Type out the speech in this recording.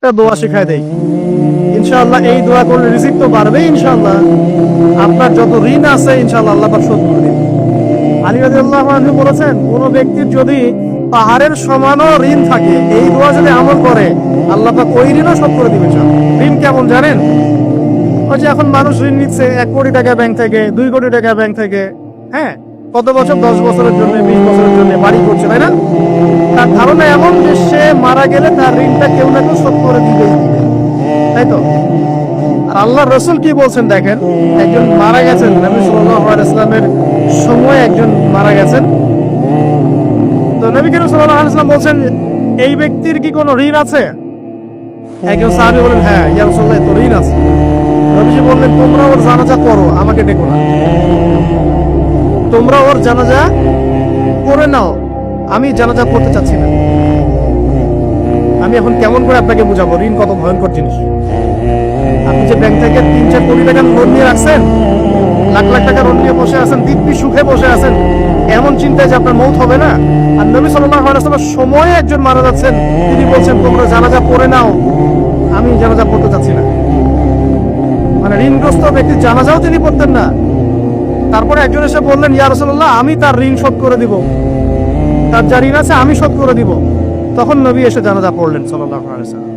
একটা দোয়া শিখায় দেই, ইনশাআল্লাহ এই দোয়া করলে রিজিক তো বাড়বে ইনশাআল্লাহ। আপনার যত ঋণ আছে ইনশাআল্লাহ আল্লাহ পাক শোধ করে দিবেন। আলী রাদিয়াল্লাহু আনহু বলেছেন, কোন ব্যক্তির যদি পাহাড়ের সমানও ঋণ থাকে, এই দোয়া যদি আমল করে আল্লাহ পাক ওই ঋণও শোধ করে দিবেন। ঋণ কেমন জানেন? ওই যে এখন মানুষ ঋণ নিচ্ছে 1 কোটি টাকা ব্যাংক থেকে, 2 কোটি টাকা ব্যাংক থেকে, হ্যাঁ, কত বছর, 10 বছরের জন্য, 20 বছরের জন্য বাড়ি করছে, তাই না? তার ধারণা এমন যে সে মারা গেলে তার ঋণটা কেউ না কেউ শোধ করে দিবেই দিবে, তাই তো? আর আল্লাহ রসুল কি বলছেন দেখেন, একজন মারা গেছেন, নবী সাল্লাল্লাহু আলাইহি ওয়াসাল্লামের সময় একজন মারা গেছেন। তো নবী করিম সাল্লাল্লাহু আলাইহি ওয়াসাল্লাম বলছেন, এই ব্যক্তির কি কোনো ঋণ আছে? একজন সাহাবী বলেন, হ্যাঁ ইয়া রাসূলুল্লাহ, তো ঋণ আছে। নবীজি বললেন, তোমরা ওর জানাজা করো, আমাকে ডেকো না। তোমরা ওর জানাজা করে নাও, আমি জানাজা করতে চাচ্ছি না। আমি এখন কেমন করে আপনাকে বুঝাবো ঋণ কত ভয়ঙ্কর জিনিস। আপনি যে ব্যাংক থেকে 3-4 কোটি টাকা লোন নিয়ে রাখছেন, লাখ লাখ টাকা লোন নিয়ে বসে আছেন, দিব্যি সুখে বসে আছেন, এমন চিন্তায় যে আপনার মৌত হবে না। আর নবী সাল্লাল্লাহু আলাইহি ওয়াসাল্লামের সময়ে একজন মারা যাচ্ছেন, তিনি বলছেন তোমরা জানাজা করে নাও, আমি জানাজা পড়তে চাচ্ছি না। মানে ঋণগ্রস্ত ব্যক্তির জানাজাও তিনি পড়তেন না। তারপরে একজন এসে বললেন, ইয়া রাসূলুল্লাহ, আমি তার ঋণ শোধ করে দিব, তার যা ঋণ আছে আমি শোধ করে দিব। তখন নবী এসে জানাজা পড়লেন সাল্লাল্লাহু আলাইহি ওয়াসাল্লাম।